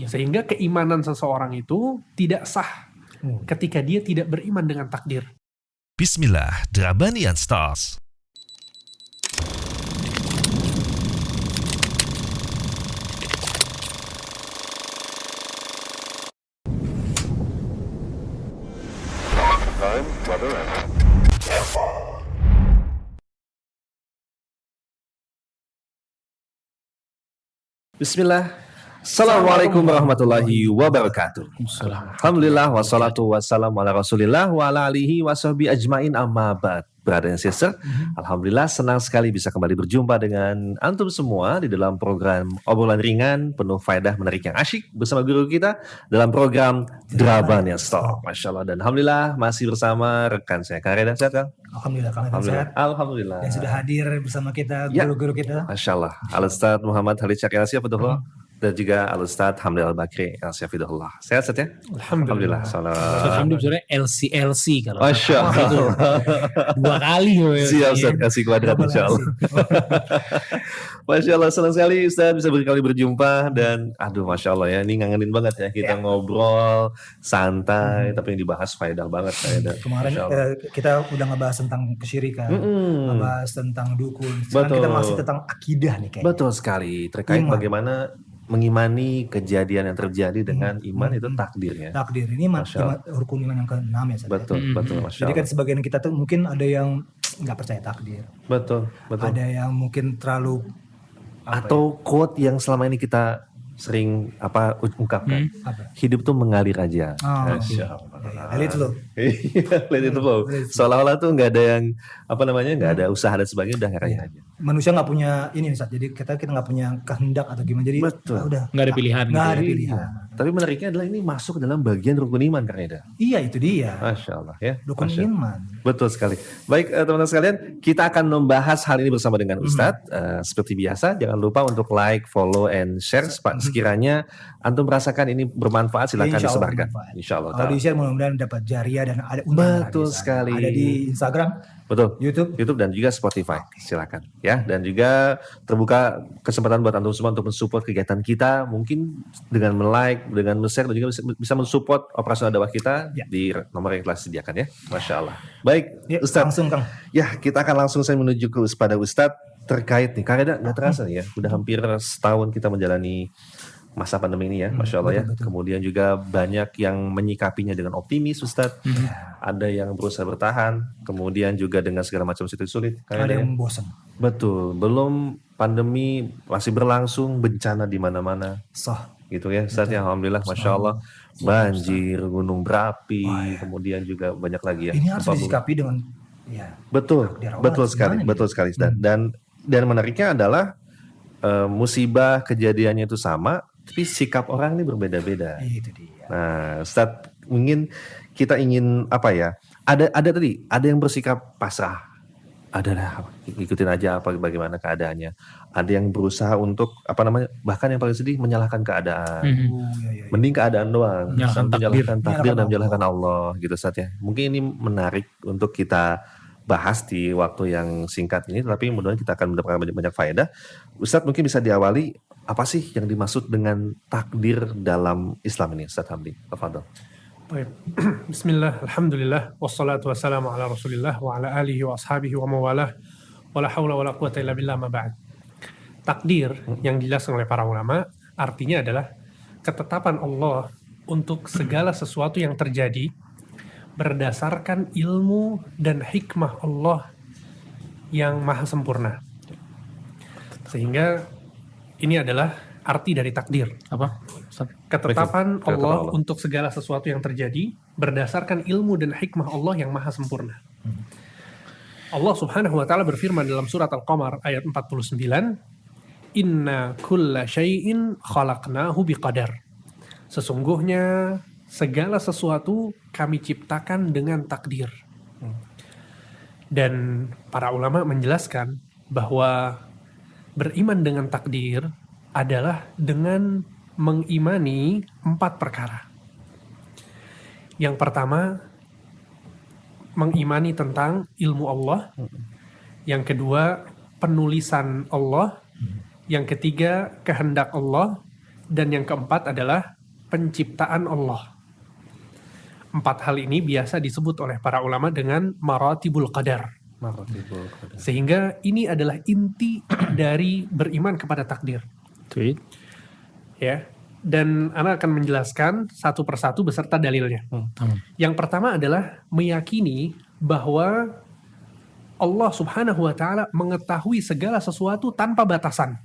Sehingga keimanan seseorang itu tidak sah ketika dia tidak beriman dengan takdir. Bismillah, Drabanian Stars. Bismillah. Assalamualaikum warahmatullahi wabarakatuh. Alhamdulillah wassalatu wassalamu ala rasulillah wa ala alihi wa sahbihi ajmain amma ba'd. Brother and sister, alhamdulillah senang sekali bisa kembali berjumpa dengan antum semua di dalam program obrolan ringan penuh faedah menarik yang asyik bersama guru kita dalam program Drabanian Stars. Masya Allah, dan alhamdulillah masih bersama rekan saya Kang Reda. Sehat Kang? Alhamdulillah, Kang Reda sehat. Alhamdulillah. Dan sudah hadir bersama kita guru-guru kita. Masya Allah. Al-Ustadz Muhammad Khalid Syakir Al-Syafiqullah. Dan juga Al-Ustadz Hamdi Al-Bakri Al-Syafidullah. Sehat ya? Alhamdulillah. Alhamdulillah LC kalau Masya Allah. 2 kali. Siap Ustadz, LC kuadrat insya Allah. Masya Allah, senang sekali Ustadz bisa berkali berjumpa. Dan aduh Masya Allah ya, ini ngangenin banget ya. Kita ngobrol santai, tapi yang dibahas faedah banget. Kemarin kita udah ngebahas tentang kesyirikan, ngebahas tentang dukun. Sekarang kita masih tentang akidah nih kayaknya. Betul sekali, terkait bagaimana mengimani kejadian yang terjadi dengan iman itu takdirnya. Takdir ini rukun iman yang ke-6 ya. Betul, betul. Masya Jadi kan sebagian kita tuh mungkin ada yang nggak percaya takdir. Betul. Ada yang mungkin terlalu quote yang selama ini kita sering ungkapkan. Hidup tuh mengalir aja. Masya Allah. Let it flow. Let it flow. Seolah-olah tuh nggak ada yang nggak ada usaha dan sebagainya, udah ngalir aja. Manusia nggak punya ini Ustaz, jadi kita nggak punya kehendak atau gimana, jadi udah nggak ada pilihan. Nggak ada pilihan. Tapi menariknya adalah ini masuk ke dalam bagian rukun iman Kang Eda. Iya, itu dia. Masya Allah ya. Rukun iman. Betul sekali. Baik teman-teman sekalian, kita akan membahas hal ini bersama dengan Ustadz. Seperti biasa, jangan lupa untuk like, follow, and share. Sekiranya antum merasakan ini bermanfaat, silakan disebarkan. Insya Allah. Kalau di share mudah-mudahan dapat jariah dan ada undangan. Betul sekali. Ada di Instagram. Betul. YouTube dan juga Spotify. Silakan ya. Dan juga terbuka kesempatan buat antum semua untuk mensupport kegiatan kita, mungkin dengan like, dengan share, dan juga bisa mensupport operasional dakwah kita di nomor yang telah disediakan ya. Masya Allah. Baik, Ustadz. Langsung Kang. Ya, kita akan langsung saya menuju kepada Ustadz terkait nih. Karena nggak terasa nih ya, udah hampir setahun kita menjalani masa pandemi ini ya, Masya Allah ya. Betul. Kemudian juga banyak yang menyikapinya dengan optimis Ustadz. Ada yang berusaha bertahan, kemudian juga dengan segala macam situasi sulit. Ada yang bosan. Betul, belum pandemi masih berlangsung, bencana di mana-mana. Gitu ya Ustadz ya, alhamdulillah Masya Allah. Banjir, gunung berapi, kemudian juga banyak lagi ya. Ini harus disikapi dengan betul sekali. Dan menariknya adalah musibah kejadiannya itu sama, tapi sikap orang ini berbeda-beda. Itu dia. Nah, Ustadz, kita ingin ada yang bersikap pasrah, ada ikutin aja bagaimana keadaannya. Ada yang berusaha untuk bahkan yang paling sedih menyalahkan keadaan. Mending keadaan doang, menyalahkan takdir dan menyalahkan Allah gitu Ustadz ya. Mungkin ini menarik untuk kita bahas di waktu yang singkat ini, tapi mudah-mudahan kita akan mendapatkan banyak faedah. Ustadz, mungkin bisa diawali, apa sih yang dimaksud dengan takdir dalam Islam ini, Ustadz Hamdi? Tafadhol. Baik. Bismillah, alhamdulillah, wassalatu wassalamu ala rasulillah wa ala alihi wa ashabihi wa mawalah, wa la hawla wa la quwata illa billah ma ba'd. Takdir yang dijelaskan oleh para ulama artinya adalah ketetapan Allah untuk segala sesuatu yang terjadi berdasarkan ilmu dan hikmah Allah yang maha sempurna. Sehingga ini adalah arti dari takdir. Apa? Ketetapan Allah untuk segala sesuatu yang terjadi berdasarkan ilmu dan hikmah Allah yang maha sempurna. Allah subhanahu wa ta'ala berfirman dalam surat Al-Qamar ayat 49, Inna kulla syai'in khalaqnahu biqadar. Sesungguhnya segala sesuatu kami ciptakan dengan takdir. Dan para ulama menjelaskan bahwa beriman dengan takdir adalah dengan mengimani 4 perkara. Yang pertama, mengimani tentang ilmu Allah. Yang kedua, penulisan Allah. Yang ketiga, kehendak Allah. dan yang keempat adalah penciptaan Allah. 4 hal ini biasa disebut oleh para ulama dengan maratibul qadar. Maratibul qadar. Sehingga ini adalah inti dari beriman kepada takdir. Tweet. Ya. Dan Ana akan menjelaskan satu persatu beserta dalilnya. Yang pertama adalah meyakini bahwa Allah Subhanahu wa taala mengetahui segala sesuatu tanpa batasan.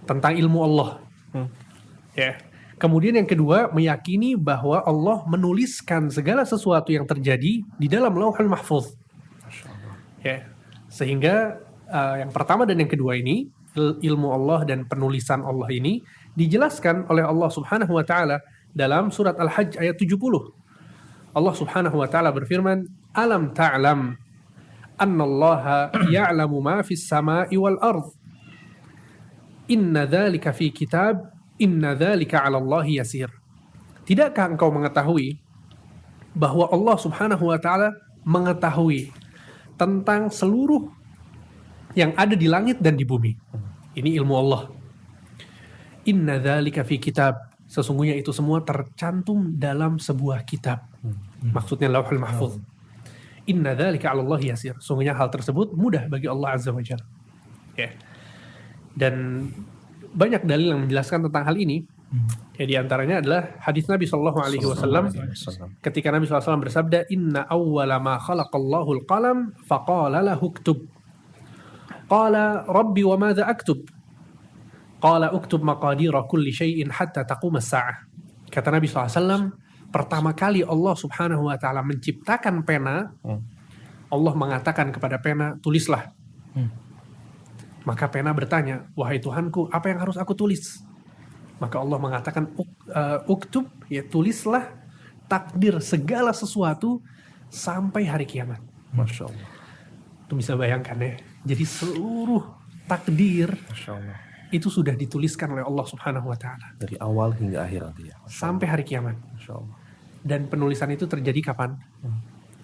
Tentang ilmu Allah. Ya. Kemudian yang kedua, meyakini bahwa Allah menuliskan segala sesuatu yang terjadi di dalam Lauhul Mahfuz. Ya. Sehingga yang pertama dan yang kedua ini, ilmu Allah dan penulisan Allah ini dijelaskan oleh Allah Subhanahu wa taala dalam surat Al-Hajj ayat 70. Allah Subhanahu wa taala berfirman, "Alam ta'lam annallaha ya'lamu ma fis sama'i wal ardh. Inna dzalika fi kitab, inna dzalika 'ala Allahi yasir." Tidakkah engkau mengetahui bahwa Allah Subhanahu wa taala mengetahui tentang seluruh yang ada di langit dan di bumi. Ini ilmu Allah. Inna dzalika fi kitab. Sesungguhnya itu semua tercantum dalam sebuah kitab. Maksudnya Lauhul Mahfuz. Inna dzalika 'ala Allahi yasir. Sesungguhnya hal tersebut mudah bagi Allah Azza wa Jalla. Ya. Dan banyak dalil yang menjelaskan tentang hal ini. Ya, di antaranya adalah hadis Nabi sallallahu alaihi wasallam ketika Nabi sallallahu alaihi wasallam bersabda, "Inna awwala ma khalaqallahu al-qalam faqala lahu uktub." Qala, "Rabbi wa madza aktub?" Qala, "Uktub maqadira kulli syai'in hatta taqum as-sa'ah." Kata Nabi sallallahu alaihi wasallam, pertama kali Allah Subhanahu wa taala menciptakan pena, Allah mengatakan kepada pena, "Tulislah." Maka pena bertanya, "Wahai Tuhanku, apa yang harus aku tulis?" Maka Allah mengatakan, "Uktub," ya tulislah takdir segala sesuatu sampai hari kiamat. Masya Allah. Itu bisa bayangkan ya. Jadi seluruh takdir Masya Allah. itu sudah dituliskan oleh Allah Subhanahu wa taala Dari awal hingga akhir nanti ya. sampai hari kiamat. Masya Allah. Dan penulisan itu terjadi kapan?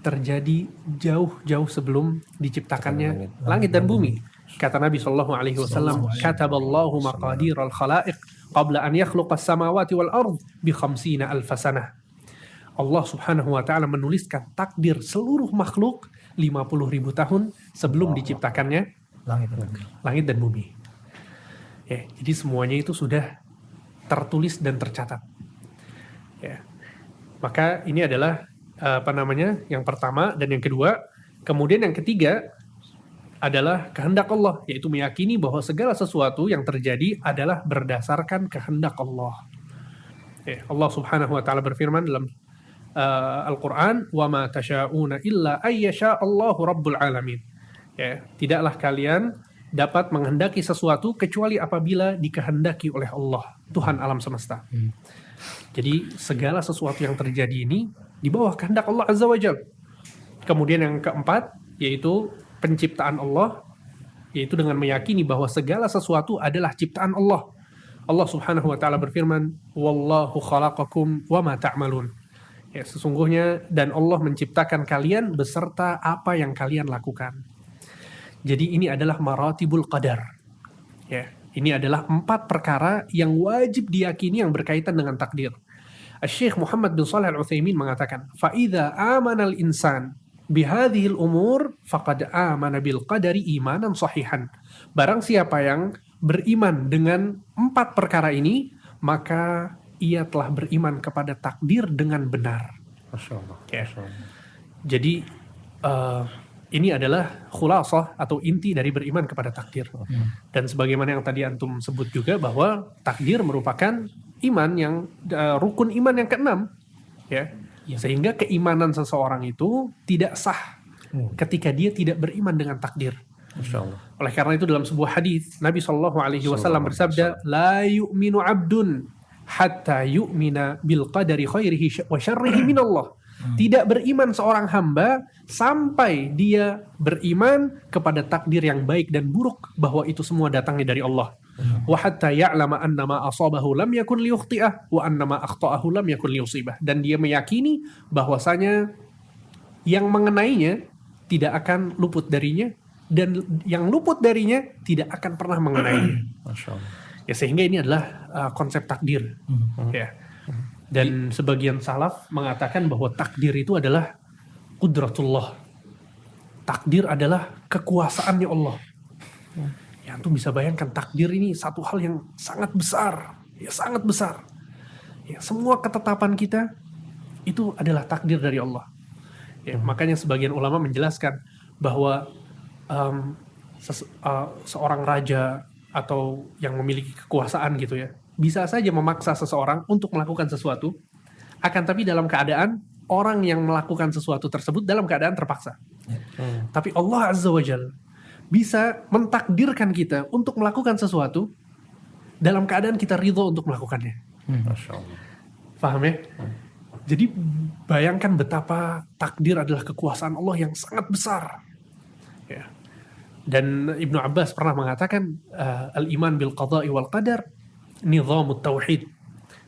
Terjadi jauh-jauh sebelum diciptakannya langit dan bumi. Kata Nabi sallallahu alaihi wasallam, "Kataballahu maqadiral khalaiq qabla an yakhluqas samawati wal ard bi 50 alf sanah." Allah Subhanahu wa taala menuliskan takdir seluruh makhluk 50.000 tahun sebelum diciptakannya langit dan bumi. Ya, jadi semuanya itu sudah tertulis dan tercatat. Ya. Maka ini adalah yang pertama dan yang kedua. Kemudian yang ketiga adalah kehendak Allah, yaitu meyakini bahwa segala sesuatu yang terjadi adalah berdasarkan kehendak Allah. Ya, Allah Subhanahu wa taala berfirman dalam Al-Qur'an, "Wa ma tasyauna illa ayyasha Allahu rabbul alamin." Ya, tidaklah kalian dapat menghendaki sesuatu kecuali apabila dikehendaki oleh Allah, Tuhan alam semesta. Jadi segala sesuatu yang terjadi ini di bawah kehendak Allah Azza wa Jalla. Kemudian yang keempat yaitu penciptaan Allah, yaitu dengan meyakini bahwa segala sesuatu adalah ciptaan Allah. Allah Subhanahu wa taala berfirman, "Wallahu khalaqakum wa ma ta'malun." Ya, sesungguhnya dan Allah menciptakan kalian beserta apa yang kalian lakukan. Jadi ini adalah maratibul qadar. Ya, ini adalah 4 perkara yang wajib diyakini yang berkaitan dengan takdir. Syekh Muhammad bin Shalih Al-Utsaimin mengatakan, "Fa idza amana al-insan bihadhil umur faqad amana bil qadari imanan sahihan." Barang siapa yang beriman dengan 4 perkara ini, maka ia telah beriman kepada takdir dengan benar. Masya Allah. Ya. Masya Allah. Jadi ini adalah khulasah atau inti dari beriman kepada takdir. Dan sebagaimana yang tadi antum sebut juga bahwa takdir merupakan iman yang rukun iman yang ke-6, ya. Sehingga keimanan seseorang itu tidak sah ketika dia tidak beriman dengan takdir. Masya Allah. Oleh karena itu dalam sebuah hadis Nabi Shallallahu Alaihi Wasallam bersabda, "La yu'minu 'abdun hatta yu'mina bil qadari khairihi wa syarrihi minallah." Tidak beriman seorang hamba sampai dia beriman kepada takdir yang baik dan buruk, bahwa itu semua datangnya dari Allah. Wa hatta ya'lama annama asabahu lam yakun liyukhti'ah wa annama akhta'ahu lam yakun liyusibah. Dan dia meyakini bahwasanya yang mengenainya tidak akan luput darinya, dan yang luput darinya tidak akan pernah mengenainya. Masya Allah. Ya sehingga ini adalah konsep takdir. Ya. Dan sebagian salaf mengatakan bahwa takdir itu adalah qudratullah. Takdir adalah kekuasaannya Allah. Ya, antum bisa bayangkan takdir ini satu hal yang sangat besar. Ya, sangat besar. Ya, semua ketetapan kita itu adalah takdir dari Allah. Ya, makanya sebagian ulama menjelaskan bahwa seorang raja atau yang memiliki kekuasaan gitu ya, bisa saja memaksa seseorang untuk melakukan sesuatu, akan tapi dalam keadaan orang yang melakukan sesuatu tersebut dalam keadaan terpaksa. Tapi Allah Azza wa Jalla bisa mentakdirkan kita untuk melakukan sesuatu dalam keadaan kita ridho untuk melakukannya. Masya Allah. Paham ya? Jadi bayangkan betapa takdir adalah kekuasaan Allah yang sangat besar. Ya. Dan Ibnu Abbas pernah mengatakan al-iman bil qada'i wal qadar nizamut tauhid.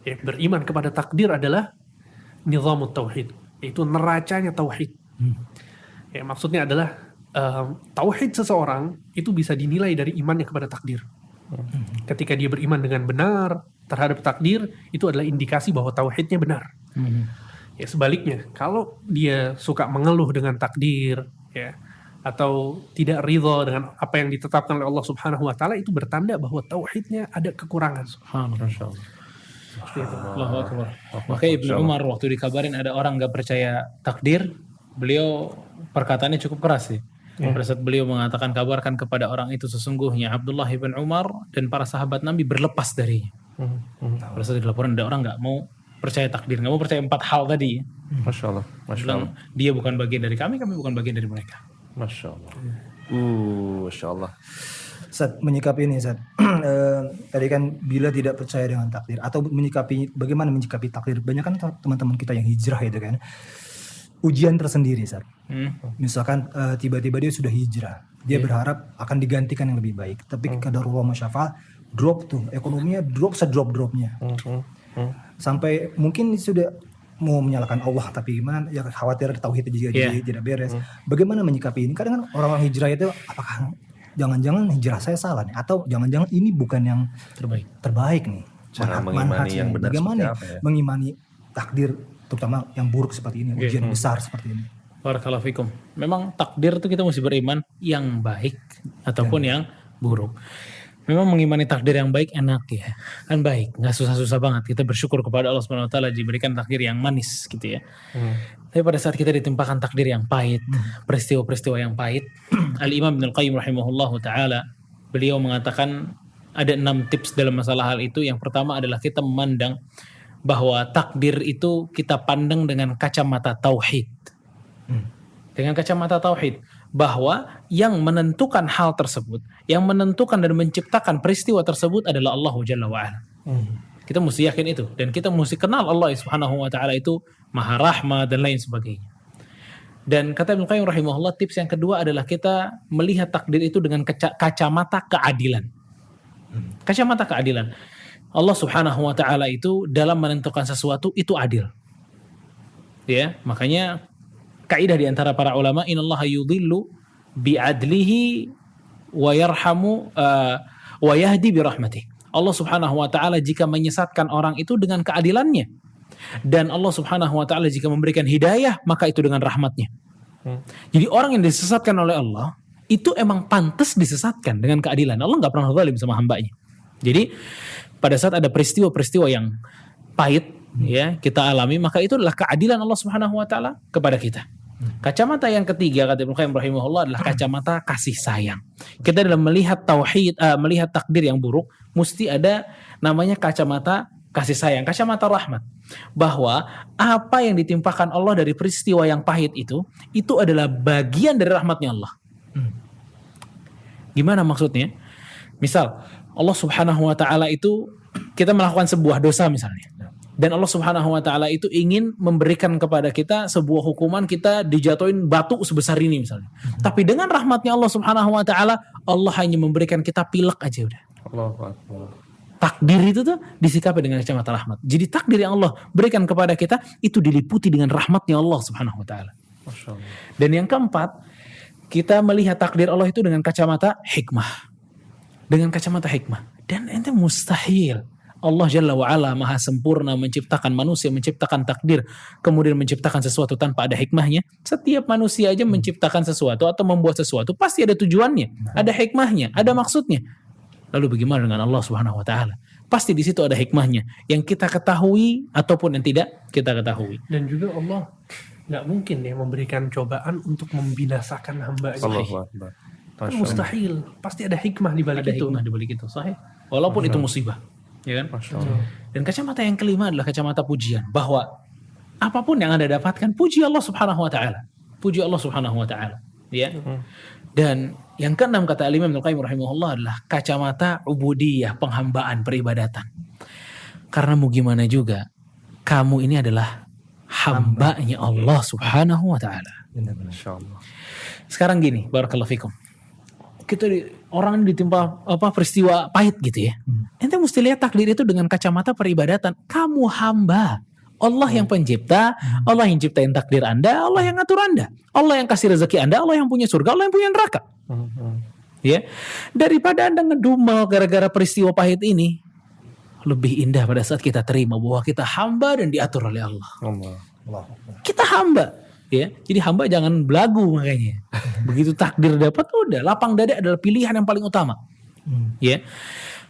Ya, beriman kepada takdir adalah nizamut tauhid. Itu neracanya tauhid. Ya, maksudnya adalah tauhid seseorang itu bisa dinilai dari imannya kepada takdir. Ketika dia beriman dengan benar terhadap takdir, itu adalah indikasi bahwa tauhidnya benar. Ya, sebaliknya, kalau dia suka mengeluh dengan takdir, ya, atau tidak ridho dengan apa yang ditetapkan oleh Allah Subhanahu wa taala, itu bertanda bahwa tauhidnya ada kekurangan. Masya Allah. Allahu Akbar. Makanya Ibnu Umar waktu dikabarin ada orang nggak percaya takdir, beliau perkataannya cukup keras sih. Pada saat beliau mengatakan, kabarkan kepada orang itu sesungguhnya Abdullah bin Umar dan para sahabat Nabi berlepas darinya. Pada saat dilaporan ada orang nggak mau percaya takdir, nggak mau percaya 4 hal tadi. Masya Allah. Masya Bilang, Allah. dia bukan bagian dari kami bukan bagian dari mereka. Masya Allah. Masya Allah. Ustaz, menyikapi ini Ustaz. Tadi kan bila tidak percaya dengan takdir atau bagaimana menyikapi takdir. Banyak kan teman-teman kita yang hijrah itu kan. Ujian tersendiri Ustaz. Misalkan tiba-tiba dia sudah hijrah. Dia berharap akan digantikan yang lebih baik. Tapi qadarullah masyafa drop tuh. Ekonominya drop sedrop-dropnya. Sampai mungkin sudah mau menyalahkan Allah, tapi gimana ya, khawatir tauhid juga jadi tidak beres. Bagaimana menyikapi ini? Kadang kan orang-orang hijrah itu, apakah jangan-jangan hijrah saya salah nih, atau jangan-jangan ini bukan yang terbaik nih. Cara mengimani yang benar bagaimana seperti apa ya? mengimani takdir terutama yang buruk seperti ini, ujian besar seperti ini. Barakallahu fikum. Memang takdir itu kita mesti beriman yang baik ataupun yang buruk. Memang mengimani takdir yang baik enak ya, kan baik, nggak susah-susah banget. Kita bersyukur kepada Allah Subhanahu Wa Taala diberikan takdir yang manis gitu ya. Tapi pada saat kita ditimpakan takdir yang pahit, peristiwa-peristiwa yang pahit, Al-Imam Ibnul Qayyim rahimahullahu taala, beliau mengatakan ada 6 tips dalam masalah hal itu. Yang pertama adalah kita memandang bahwa takdir itu kita pandang dengan kacamata tauhid. Dengan kacamata tauhid, bahwa yang menentukan hal tersebut, yang menentukan dan menciptakan peristiwa tersebut adalah Allah Jalla wa'ala. Kita mesti yakin itu, dan kita mesti kenal Allah Subhanahu wa taala itu Maha Rahmat dan lain sebagainya. Dan kata Ibnu Qayyim rahimahullah, tips yang kedua adalah kita melihat takdir itu dengan kacamata keadilan. Kacamata keadilan. Allah Subhanahu wa taala itu dalam menentukan sesuatu itu adil. Ya, makanya kaidah di antara para ulama, innallaha yudhillu bi'adlihi wa yarhamu wa yahdi bi rahmatih. Allah Subhanahu wa taala jika menyesatkan orang itu dengan keadilannya, dan Allah Subhanahu wa taala jika memberikan hidayah maka itu dengan rahmatnya. Jadi orang yang disesatkan oleh Allah itu emang pantas disesatkan dengan keadilan. Allah nggak pernah zalim sama hambanya. Jadi pada saat ada peristiwa-peristiwa yang pahit ya kita alami, maka itu adalah keadilan Allah Subhanahu wa taala kepada kita. Kacamata yang ketiga kata Ibnu Qayyim rahimahullah adalah kacamata kasih sayang. Kita dalam melihat tauhid, melihat takdir yang buruk, mesti ada namanya kacamata kasih sayang, kacamata rahmat. Bahwa apa yang ditimpakan Allah dari peristiwa yang pahit itu adalah bagian dari rahmatnya Allah. Gimana maksudnya? Misal Allah Subhanahu wa taala itu, kita melakukan sebuah dosa misalnya, dan Allah Subhanahu wa taala itu ingin memberikan kepada kita sebuah hukuman, kita dijatuhin batu sebesar ini misalnya. Tapi dengan rahmatnya Allah Subhanahu wa taala, Allah hanya memberikan kita pilek aja udah. Allahu Akbar. Takdir itu tuh disikapi dengan kacamata rahmat. Jadi takdir yang Allah berikan kepada kita itu diliputi dengan rahmatnya Allah Subhanahu wa taala. Masya Allah. Dan yang keempat, kita melihat takdir Allah itu dengan kacamata hikmah. Dengan kacamata hikmah. Dan ente mustahil. Allah Jalla wa'ala maha sempurna menciptakan manusia, menciptakan takdir, kemudian menciptakan sesuatu tanpa ada hikmahnya. Setiap manusia aja menciptakan sesuatu atau membuat sesuatu pasti ada tujuannya, ada hikmahnya, ada maksudnya. Lalu bagaimana dengan Allah Subhanahu wa taala? Pasti di situ ada hikmahnya yang kita ketahui ataupun yang tidak kita ketahui. Dan juga Allah nggak mungkin ya memberikan cobaan untuk membinasakan hambanya. Allahu Akbar. Masya Allah. Mustahil. Pasti ada hikmah di balik Ada itu. hikmah di balik itu, sahih. Walaupun itu musibah, ya kan? Masya Allah. Dan kacamata yang kelima adalah kacamata pujian, bahwa apapun yang Anda dapatkan, puji Allah Subhanahu wa taala. Puji Allah Subhanahu wa taala, ya. Dan yang keenam kata Imam Ibnu Qayyim rahimahullah adalah kacamata ubudiyah, penghambaan, peribadatan. Karena mau gimana juga, kamu ini adalah hambanya Allah Subhanahu wa taala. Masya Allah. Sekarang gini, barakallahu fikum. Orang ini ditimpa peristiwa pahit gitu ya. Ente mesti lihat takdir itu dengan kacamata peribadatan. Kamu hamba. Allah yang pencipta, Allah yang ciptain takdir Anda, Allah yang ngatur Anda. Allah yang kasih rezeki Anda, Allah yang punya surga, Allah yang punya neraka. Ya. Daripada Anda ngedumel gara-gara peristiwa pahit ini, lebih indah pada saat kita terima bahwa kita hamba dan diatur oleh Allah. Kita hamba. Ya, jadi hamba jangan belagu makanya. Begitu takdir dapat, udah lapang dada adalah pilihan yang paling utama. Ya,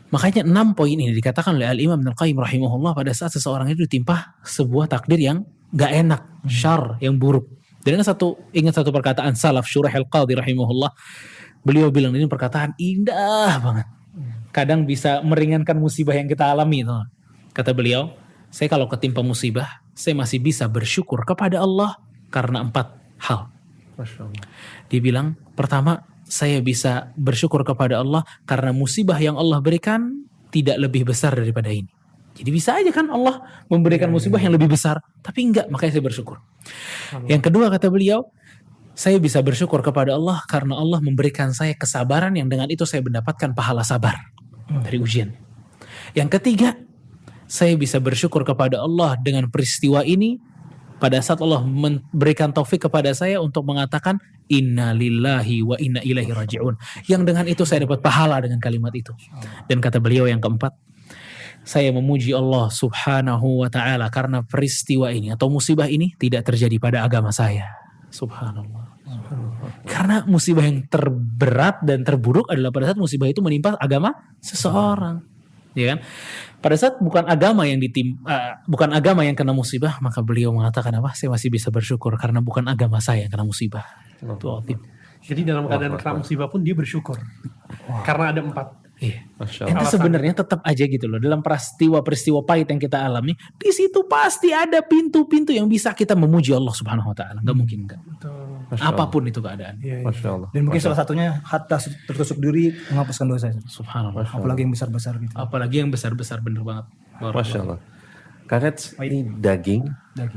makanya 6 poin ini dikatakan oleh Al-Imam Ibnu Qayyim rahimahullah pada saat seseorang itu ditimpa sebuah takdir yang gak enak, syar, yang buruk. Dan ingat satu perkataan salaf Syurah Al-Qadhi rahimahullah. Beliau bilang ini perkataan indah banget. Kadang bisa meringankan musibah yang kita alami. Kata beliau, saya kalau ketimpa musibah, saya masih bisa bersyukur kepada Allah karena 4 hal. Masya Allah. Dia bilang, pertama, saya bisa bersyukur kepada Allah karena musibah yang Allah berikan tidak lebih besar daripada ini. Jadi bisa aja kan Allah memberikan musibah yang lebih besar, tapi enggak, makanya saya bersyukur. Yang kedua kata beliau, saya bisa bersyukur kepada Allah karena Allah memberikan saya kesabaran yang dengan itu saya mendapatkan pahala sabar dari ujian. Yang ketiga, saya bisa bersyukur kepada Allah dengan peristiwa ini pada saat Allah memberikan taufik kepada saya untuk mengatakan inna lillahi wa inna ilaihi raji'un. Yang dengan itu saya dapat pahala dengan kalimat itu. Dan kata beliau yang keempat, saya memuji Allah Subhanahu wa taala karena peristiwa ini atau musibah ini tidak terjadi pada agama saya. Subhanallah. Karena musibah yang terberat dan terburuk adalah pada saat musibah itu menimpa agama seseorang. Ya kan? Pada saat bukan agama yang kena musibah, maka beliau mengatakan apa? Saya masih bisa bersyukur karena bukan agama saya yang kena musibah. Itu ultim. Jadi dalam keadaan kena musibah pun dia bersyukur. Karena ada 4. Iya. Masya Itu Allah. sebenarnya tetap aja gitu loh. Dalam peristiwa pahit yang kita alami, di situ pasti ada pintu-pintu yang bisa kita memuji Allah Subhanahu wa taala. Enggak mungkin enggak. Masya Allah. Apapun itu keadaan. Masya Allah. Dan mungkin salah satunya hatta tertusuk duri menghapuskan dosa. Subhanallah. Apalagi yang besar-besar gitu. Apalagi yang besar-besar, bener banget. Masya Allah. Karet ini daging.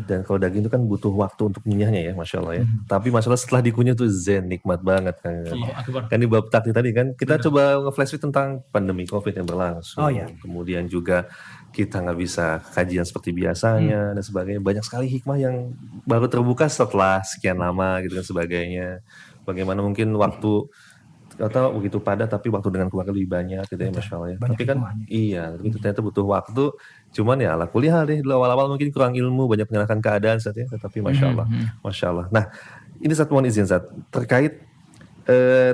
Dan kalau daging itu kan butuh waktu untuk ngunyahnya ya, Masya Allah ya. Tapi Masya Allah setelah dikunyah tuh zen, nikmat banget kan. Allahu Akbar. Kan di bab takdir tadi kan kita coba nge-flashback tentang pandemi COVID yang berlangsung. Oh, iya. Kemudian juga kita nggak bisa kajian seperti biasanya dan sebagainya. Banyak sekali hikmah yang baru terbuka setelah sekian lama gitu dan sebagainya. Bagaimana mungkin waktu atau begitu padat tapi waktu dengan keluarga lebih banyak gitu ya, Masya Allah ya. Banyak Tapi kan hikmahnya. iya, tapi ternyata butuh waktu. Cuman ya ala kuliah deh, dulu awal-awal mungkin kurang ilmu, banyak menyalahkan keadaan saat ya. Tetapi Masya Allah, Masya Allah. Nah, ini satu mohon izin Zat, terkait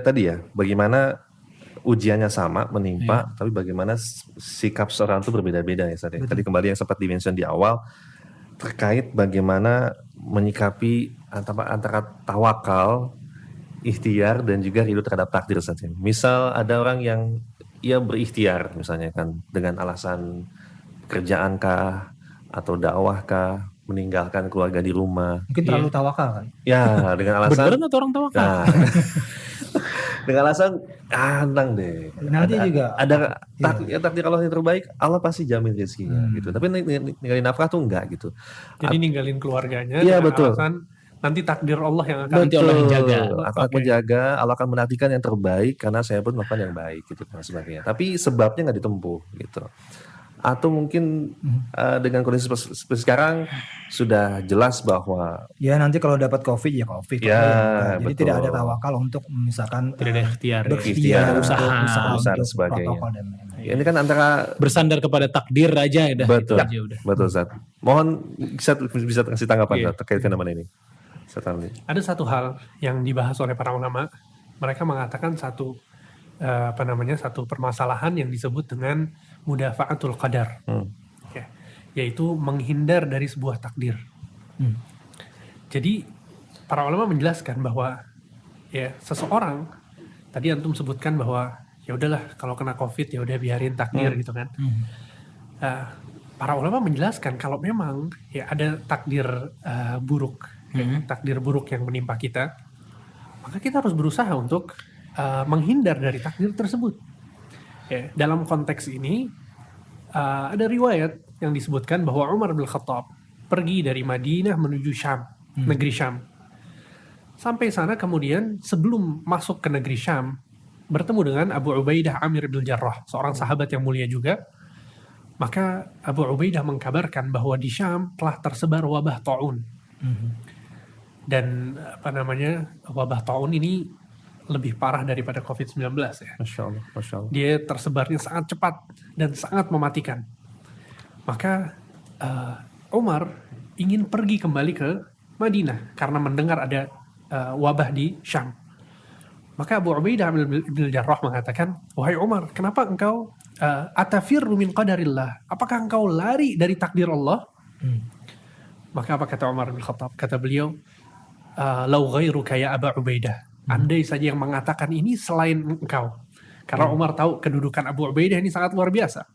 tadi ya, bagaimana ujiannya sama menimpa, tapi bagaimana sikap seorang itu berbeda-beda ya Zat ya. Tadi kembali yang sempat dimention di awal terkait bagaimana menyikapi antara tawakal, ikhtiar dan juga ridho terhadap takdir saja. Misal ada orang yang ia berikhtiar misalnya kan dengan alasan kerjaan kah atau dakwah kah, meninggalkan keluarga di rumah. Mungkin terlalu tawakal kan. Ya, dengan alasan Beneran atau orang tawakal? nah, dengan alasan tenang deh. Nanti juga Ada takdir Allah yang terbaik, Allah pasti jamin rezekinya gitu. Tapi ninggalin nafkah tuh enggak gitu. Jadi ninggalin keluarganya Iya, dengan betul. alasan nanti takdir Allah yang akan Nanti Allah yang jaga. Allah akan menjaga, Allah akan menantikan yang terbaik karena saya pun melakukan yang baik gitu dan sebagainya. Tapi sebabnya nggak ditempuh gitu. atau mungkin dengan kondisi seperti sekarang sudah jelas bahwa Ya nanti kalau dapat COVID ya COVID. Ya, Jadi betul. tidak ada tawakal untuk misalkan Tidak ada ikhtiar, berikhtiar, usaha, usaha untuk sebagainya. protokol dan lain-lain. ini kan antara bersandar kepada takdir aja udah. betul, Itu aja udah. betul Ustaz. Mohon bisa kasih tanggapan Iya. Ustaz, terkait fenomena ini. Ustaz Ramli. Ada satu hal yang dibahas oleh para ulama. Mereka mengatakan satu permasalahan yang disebut dengan mudafa'atul qadar. Ya, yaitu menghindar dari sebuah takdir. Jadi para ulama menjelaskan bahwa ya seseorang, tadi antum sebutkan bahwa ya udahlah kalau kena COVID ya udah biarin takdir gitu kan. Para ulama menjelaskan kalau memang ya ada takdir buruk, takdir buruk yang menimpa kita, maka kita harus berusaha untuk menghindar dari takdir tersebut. Ya, dalam konteks ini ada riwayat yang disebutkan bahwa Umar bin Khattab pergi dari Madinah menuju Syam, negeri Syam. Sampai sana kemudian sebelum masuk ke negeri Syam bertemu dengan Abu Ubaidah Amir bin Jarrah, seorang sahabat yang mulia juga. Maka Abu Ubaidah mengkabarkan bahwa di Syam telah tersebar wabah taun. Dan wabah taun ini lebih parah daripada COVID-19 ya. Masya Allah. Dia tersebarnya sangat cepat dan sangat mematikan. Maka Umar ingin pergi kembali ke Madinah karena mendengar ada wabah di Syam. Maka Abu Ubaidah bin Jarrah mengatakan, wahai Umar, kenapa engkau atafirru min qadarillah? Apakah engkau lari dari takdir Allah? Maka apa kata Umar bin Khattab? Kata beliau, lau ghairuka ya Abu Ubaidah. Andai saja yang mengatakan ini selain engkau. Karena Umar tahu kedudukan Abu Ubaidah ini sangat luar biasa.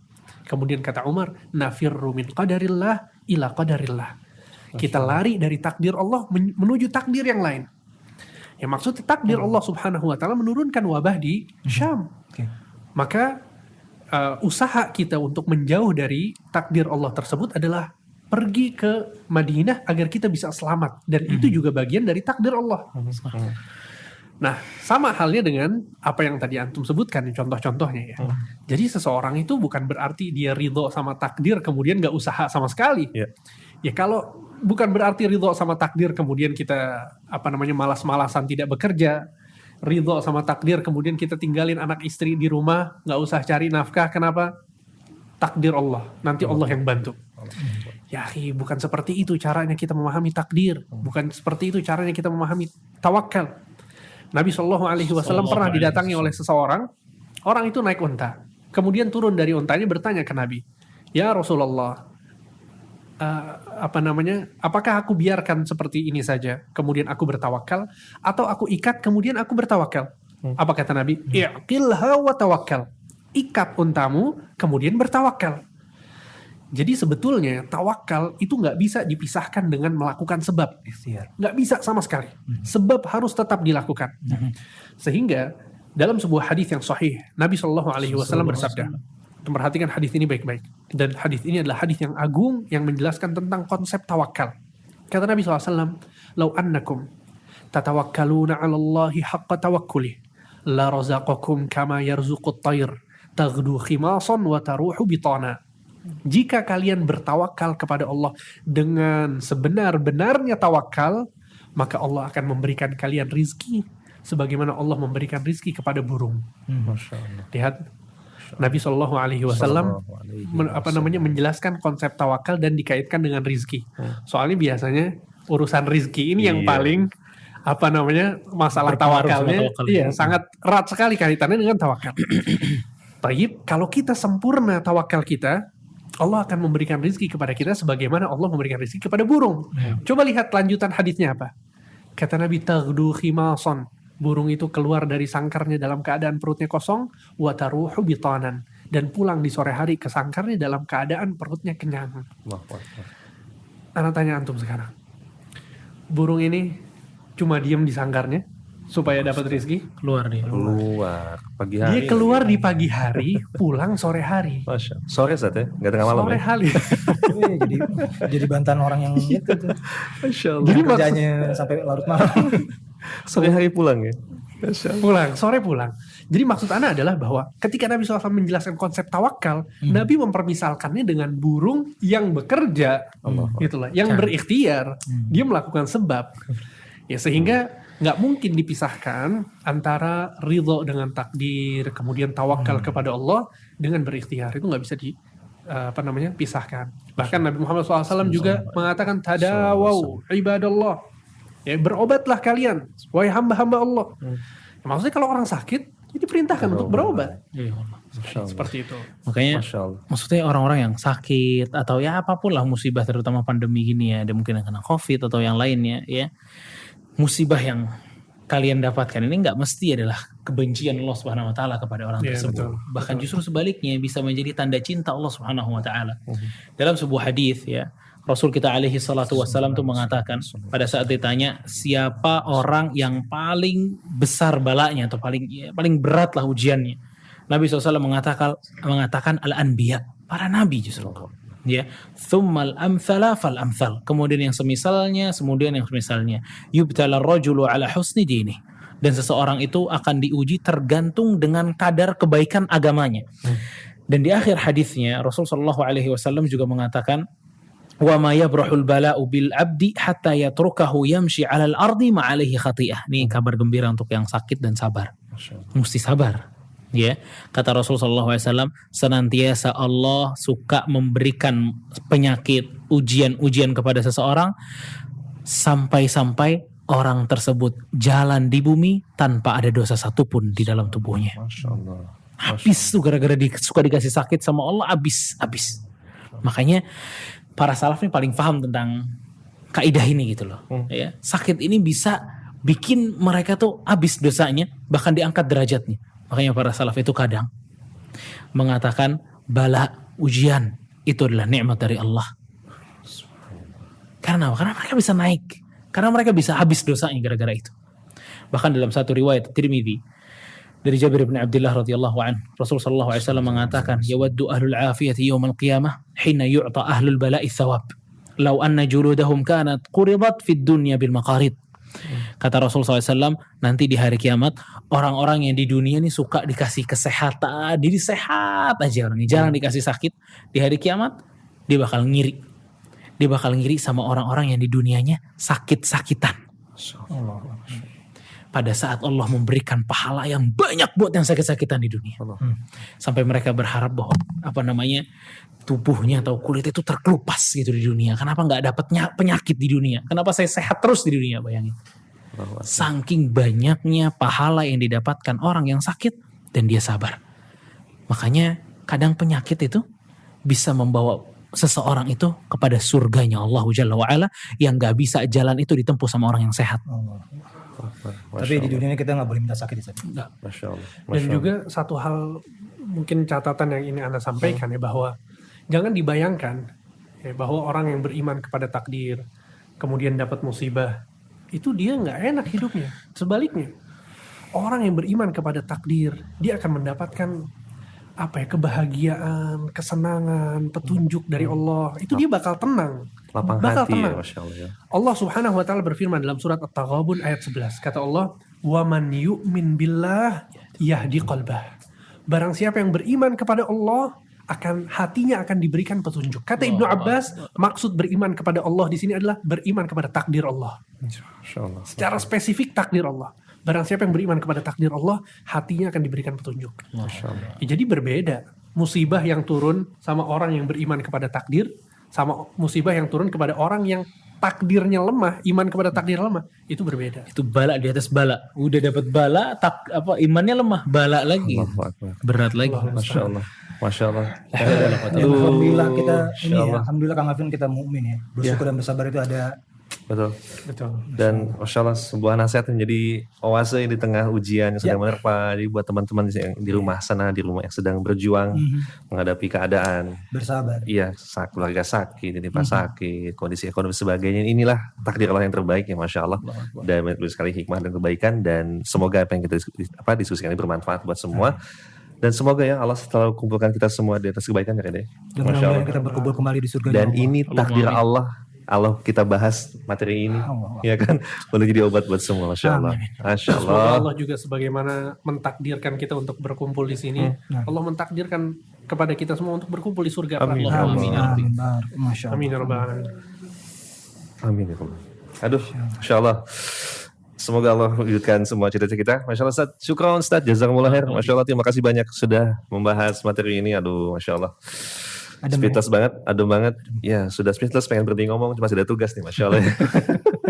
Kemudian kata Umar, nafirru min qadarillah ila qadarillah. Kita lari dari takdir Allah menuju takdir yang lain. Ya maksudnya takdir Allah subhanahu wa ta'ala menurunkan wabah di Syam. Maka usaha kita untuk menjauh dari takdir Allah tersebut adalah pergi ke Madinah agar kita bisa selamat. Dan itu juga bagian dari takdir Allah. Nah, sama halnya dengan apa yang tadi antum sebutkan, contoh-contohnya ya. Jadi seseorang itu bukan berarti dia ridho sama takdir kemudian gak usaha sama sekali. Ya kalau bukan berarti ridho sama takdir kemudian kita malas-malasan tidak bekerja, ridho sama takdir kemudian kita tinggalin anak istri di rumah, gak usah cari nafkah. Kenapa? Takdir Allah, nanti Allah yang bantu. Ya bukan seperti itu caranya kita memahami takdir, bukan seperti itu caranya kita memahami tawakal. Nabi SAW pernah didatangi oleh seseorang, orang itu naik unta, kemudian turun dari untanya bertanya ke Nabi, ya Rasulullah, apakah aku biarkan seperti ini saja kemudian aku bertawakal, atau aku ikat kemudian aku bertawakal? Apa kata Nabi? I'qilha wa tawakkal. Ikat untamu kemudian bertawakal. Jadi sebetulnya tawakal itu nggak bisa dipisahkan dengan melakukan sebab. Nggak bisa sama sekali. Sebab harus tetap dilakukan. Sehingga dalam sebuah hadis yang sahih, Nabi SAW bersabda, perhatikan hadis ini baik-baik. Dan hadis ini adalah hadis yang agung yang menjelaskan tentang konsep tawakal. Kata Nabi SAW, "Lau annakum tatawakkaluna 'ala Allahi haqqa tawakkulih, la razaqakum kama yarzuqut tayr, taghdu khimasan wa taruhu bitana." Jika kalian bertawakal kepada Allah dengan sebenar-benarnya tawakal, maka Allah akan memberikan kalian rizki sebagaimana Allah memberikan rizki kepada burung. Lihat, Nabi SAW menjelaskan konsep tawakal dan dikaitkan dengan rizki. Soalnya biasanya urusan rizki ini yang paling masalah tawakalnya sangat erat sekali kaitannya dengan tawakal. Baik, kalau kita sempurna tawakal kita, Allah akan memberikan rizki kepada kita sebagaimana Allah memberikan rizki kepada burung. Coba lihat lanjutan hadisnya apa. Kata Nabi, taghdu khimasan. Burung itu keluar dari sangkarnya dalam keadaan perutnya kosong, wa taruhu bitanan, dan pulang di sore hari ke sangkarnya dalam keadaan perutnya kenyang. Ana tanya antum sekarang, burung ini cuma diem di sangkarnya supaya dapat rezeki? Keluar pagi hari. Dia keluar di pagi hari, pulang sore hari. Sore Ustaz ya? Nggak tengah malam sore hari. jadi bantahan orang yang itu tuh. Masya Allah. Jadi kerjanya sampai larut malam. Sore hari pulang ya? pulang, sore pulang. Jadi maksud Anda adalah bahwa ketika Nabi SAW menjelaskan konsep tawakal, Nabi mempermisalkannya dengan burung yang bekerja, gitu lah, yang berikhtiar, dia melakukan sebab. Ya sehingga nggak mungkin dipisahkan antara ridho dengan takdir, kemudian tawakal kepada Allah dengan berikhtiar. Itu nggak bisa pisahkan. Bahkan Nabi Muhammad SAW juga mengatakan tadawau ibadallah. Ya, berobatlah kalian, wahai hamba-hamba Allah. Ya, maksudnya kalau orang sakit, jadi perintahkan untuk berobat. Iya, Allah. Seperti itu. Makanya Masya Allah. maksudnya orang-orang yang sakit atau ya apapun lah musibah, terutama pandemi gini ya, ada mungkin yang kena COVID atau yang lainnya ya. Musibah yang kalian dapatkan ini nggak mesti adalah kebencian Allah Subhanahu wa taala kepada orang Iya, tersebut. betul. Bahkan justru sebaliknya bisa menjadi tanda cinta Allah Subhanahu wa taala. Dalam sebuah hadis ya, Rasul kita alaihi salatu wassalam tuh mengatakan pada saat ditanya siapa orang yang paling besar balanya atau paling berat lah ujiannya. Nabi SAW mengatakan al-anbiya, para nabi justru. Ya, thummal amthala fal amthal. Kemudian yang semisalnya, kemudian yang semisalnya. Yubtala ar-rajulu ala husni dini. Dan seseorang itu akan diuji tergantung dengan kadar kebaikan agamanya. Dan di akhir hadisnya Rasulullah SAW juga mengatakan wa ma yabrahul bala'u bil abdi hatta yatrukahu yamshi 'alal ardi ma 'alaihi khati'ah. Ini kabar gembira untuk yang sakit dan sabar. Mesti sabar. Ya, kata Rasulullah SAW, senantiasa Allah suka memberikan penyakit, ujian-ujian kepada seseorang sampai-sampai orang tersebut jalan di bumi tanpa ada dosa satupun di dalam tubuhnya. Masya Allah. Habis tuh gara-gara suka dikasih sakit sama Allah, habis. Makanya para salaf ini paling paham tentang kaidah ini gitu loh. Ya, sakit ini bisa bikin mereka tuh habis dosanya, bahkan diangkat derajatnya. Makanya para salaf itu kadang mengatakan bala, ujian itu adalah nikmat dari Allah. Karena mereka bisa naik, karena mereka bisa habis dosanya gara-gara itu. Bahkan dalam satu riwayat Tirmidzi dari Jabir bin Abdullah radhiyallahu anhu, Rasulullah sallallahu alaihi wasallam mengatakan, "Yawaddu ahlul afiyati yawmal qiyamah hina yu'ta ahlul bala'i thawab. Law anna juludahum kanat quridat fid dunya bil maqarid." Kata Rasulullah SAW, nanti di hari kiamat orang-orang yang di dunia ini suka dikasih kesehatan, jadi sehat aja orangnya, jarang dikasih sakit. Di hari kiamat dia bakal ngiri, sama orang-orang yang di dunianya sakit-sakitan. Pada saat Allah memberikan pahala yang banyak buat yang sakit-sakitan di dunia, sampai mereka berharap bahwa tubuhnya atau kulit itu terkelupas gitu di dunia. Kenapa nggak dapat penyakit di dunia? Kenapa saya sehat terus di dunia? Bayangin. Saking banyaknya pahala yang didapatkan orang yang sakit dan dia sabar. Makanya kadang penyakit itu bisa membawa seseorang itu kepada surganya Allah Jalla wa'ala, yang nggak bisa jalan itu ditempuh sama orang yang sehat. Tapi di dunia ini kita nggak boleh minta sakit di sana. Masya Allah. Dan juga satu hal mungkin catatan yang ini Anda sampaikan ya, bahwa jangan dibayangkan ya, bahwa orang yang beriman kepada takdir kemudian dapat musibah itu dia nggak enak hidupnya. Sebaliknya, orang yang beriman kepada takdir dia akan mendapatkan kebahagiaan, kesenangan, petunjuk dari Allah. Itu dia bakal tenang. Lapang bakal hati tenang. ya, Masya Allah ya. Allah Subhanahu wa taala berfirman dalam surat At-Taghabun ayat 11. Kata Allah, "Wa man yu'min billah yahdi qalbah." Barang siapa yang beriman kepada Allah, hatinya akan diberikan petunjuk. Kata Ibnu Abbas, maksud beriman kepada Allah di sini adalah beriman kepada takdir Allah. Masya Allah. Secara spesifik takdir Allah. Barang siapa yang beriman kepada takdir Allah, hatinya akan diberikan petunjuk. Masya Allah. Ya, jadi berbeda musibah yang turun sama orang yang beriman kepada takdir, sama musibah yang turun kepada orang yang takdirnya lemah, iman kepada takdir lemah, itu berbeda. Itu bala di atas bala. Udah dapat bala, imannya lemah, bala lagi. Allahu Akbar. Berat lagi. Masya Allah. Masya Allah. Dan alhamdulillah kita ini Insya ya, Allah. alhamdulillah Kang Alvin kita mukmin ya. Bersyukur dan bersabar itu ada. Betul. Betul. Dan Masya Allah, sebuah nasihat yang menjadi oase di tengah ujian yang sedang menerpa. Jadi buat teman-teman yang di rumah sana, di rumah yang sedang berjuang menghadapi keadaan. Bersabar. Iya, keluarga sakit, timpa sakit, kondisi ekonomi sebagainya. Inilah takdir Allah yang terbaik ya, Masya Allah. Dan banyak sekali hikmah dan kebaikan. Dan semoga apa yang kita diskusikan ini bermanfaat buat semua. Dan semoga ya Allah selalu kumpulkan kita semua di atas kebaikan ya, Kak. Dan mudah-mudahan kita berkumpul kembali di surga. Dan ini takdir Allah Allah kita bahas materi ini, Allah. ya kan? Boleh jadi obat buat semua, masya Allah. Masya Semoga Allah. Allah juga sebagaimana mentakdirkan kita untuk berkumpul di sini, Allah mentakdirkan kepada kita semua untuk berkumpul di surga. Amin, Allah. ya Allah. Amin ya Rabbi. Masya Allah. Amin ya Rabbal Alamin. Amin ya Allah. Aduh, masya Allah. Semoga Allah wujudkan semua cita-cita kita. Masya Allah, Ustaz. Syukron, Ustaz. Jazakumullah khair. Masya Allah, terima kasih banyak sudah membahas materi ini. Aduh, masya Allah. Speechless banget, adem banget. Ya, sudah speechless, pengen berhenti ngomong, cuma sudah tugas nih, masya Allah.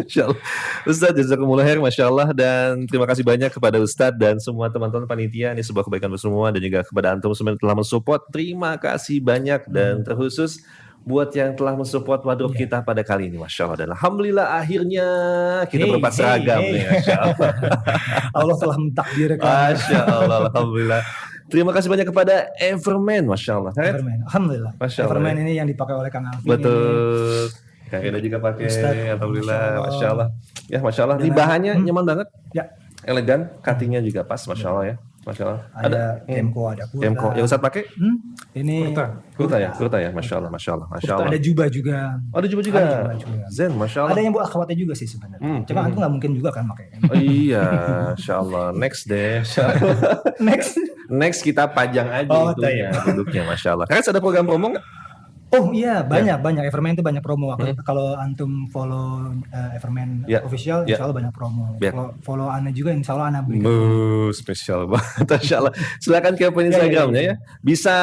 Masya Allah. Ustaz, jazakumullah khair, masya Allah. Dan terima kasih banyak kepada Ustaz dan semua teman-teman panitia. Ini sebuah kebaikan bersama semua, dan juga kepada antum semua yang telah mensupport. Terima kasih banyak, dan terkhusus buat yang telah mensupport wardrobe kita pada kali ini, masya Allah. Dan alhamdulillah akhirnya kita berempat seragam nih, masya Allah. Allah telah mentakdirkan. Masya Allah, alhamdulillah. Terima kasih banyak kepada Everman, masya Allah. Everman. Alhamdulillah. Masya Allah. Everman ini yang dipakai oleh Kang Alvin. Betul. Kang Eda juga pakai, Ustaz, alhamdulillah, Masya masya Allah. Ya, masya Allah. Ini bahannya nyaman banget, Ya, elegan, cuttingnya juga pas, masya Allah ya, masya Allah. ada Kemko, ada kurta. Kemko yang Ustaz pakai? Ini Kurta ya, masya Allah, masya Allah, masya kurta, Allah. ada jubah juga. Oh, ada juga. Ada jubah juga. Zen, masya Allah. Ada yang buat akhwatnya juga sih sebenarnya. Cuma aku nggak mungkin juga kan pakai. Oh, iya, masya Allah. Next deh. Masya Allah. Next kita pajang aja Oh, itunya, duduknya, masya Allah. Karena ada program promo nggak? Oh iya, banyak Everman itu banyak promo. Kalau antum follow Everman Ya. official, Ya. insya Allah banyak promo. Ya. Kalau follow Ana juga, insya Allah Ana beli. Spesial banget, masya Allah. Silakan kepoin Instagramnya ya. Bisa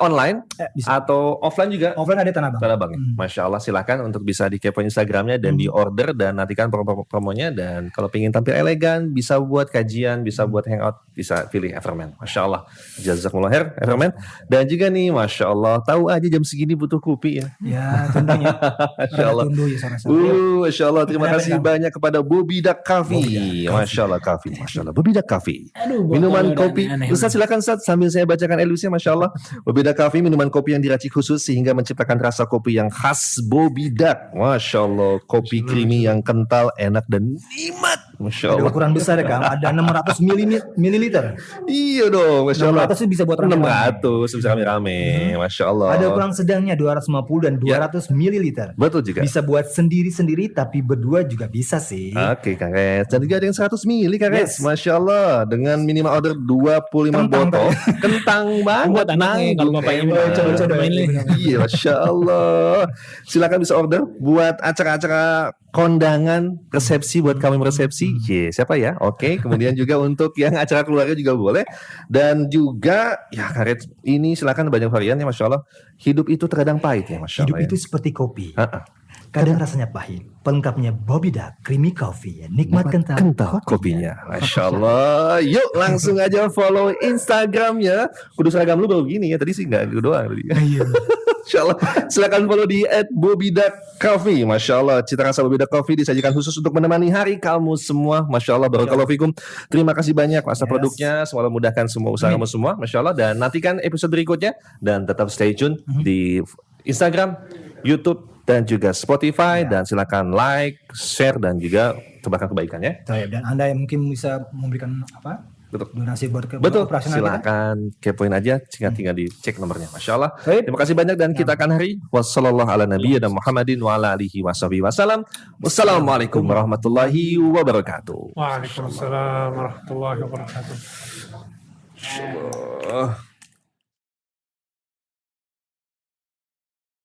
online Bisa. atau offline juga. Offline ada Tanah Abang. Tanah Abang ya? Masya Allah, silakan untuk bisa dikepoin Instagramnya dan di order dan nantikan promonya. Dan kalau pengen tampil elegan, bisa buat kajian, bisa buat hangout, bisa pilih Everman. Masya Allah, jazakumullah khair Everman. Dan juga nih, masya Allah, tahu aja jam segini butuh kopi ya. Ya, tentunya. Masya Allah. Tunggu ya sore-sore. Masya Allah, terima kasih banyak kepada Bobidak Coffee. Masya Allah, Coffee. Masya Allah, Bobidak Coffee. Minuman kopi. Ustaz silakan Ustaz, sambil saya bacakan elusnya, Masya Allah. Bobidak Coffee, minuman kopi yang diracik khusus sehingga menciptakan rasa kopi yang khas Bobidak. Masya Allah, kopi creamy yang kental, enak dan nikmat. Masya Ada Allah. ukuran besar ya Kang, ada 600 mililiter. Iya dong, Masya Allah. 600 itu bisa buat rame-rame. 600, bisa rame-rame. Masya Allah. Ada ukuran sedangnya 250 dan 200 mililiter. Betul juga. Bisa buat sendiri-sendiri tapi berdua juga bisa sih. Oke, Kang Res. Dan juga ada yang 100 mili, Kang Res. Yes. Masya Allah. Dengan minimal order 25 Kentang, botol. Kentang banget. Buat anaknya, kalau bapaknya Enak. coba main nih. Iya, Masya Allah. Silakan bisa order buat acara-acara kondangan, resepsi buat kami resepsi. Siapa ya? Oke. Kemudian juga untuk yang acara keluarga juga boleh. Dan juga, ya Kang Res, ini silakan banyak variannya, Masya Allah. Hidup itu terkadang pahit ya, Masya Hidup Allah. itu seperti kopi. Ya. Kadang rasanya pahit. Pelengkapnya Bobidak Creamy Coffee. Nikmat kental kopinya. Masya Allah. Yuk langsung aja follow Instagramnya. Kudu seragam lu baru gini ya. Tadi sih nggak gitu doang. Tadi. Iya. Masya Allah. Silakan follow di @bobidak_coffee. Masya Allah. Cita rasa Bobidak Coffee disajikan khusus untuk menemani hari kamu semua. Masya Allah. Barakallahu fikum. Terima kasih banyak masa produknya. Semoga mudahkan semua usaha kamu semua. Masya Allah. Dan nantikan episode berikutnya. Dan tetap stay tune di Instagram, YouTube, dan juga Spotify. Dan silakan like, share, dan juga tebarkan kebaikannya. Dan Anda yang mungkin bisa memberikan apa? Betul. Donasi buat Betul, operasional kita. silakan kepoin aja, tinggal dicek nomornya. Masya Allah. Baik. Terima kasih banyak dan kita akan hari. Wassallallahu ala nabiyyina Muhammadin wa ala alihi wasallam. Wassalamualaikum warahmatullahi wabarakatuh. Waalaikumsalam warahmatullahi wabarakatuh. Allah.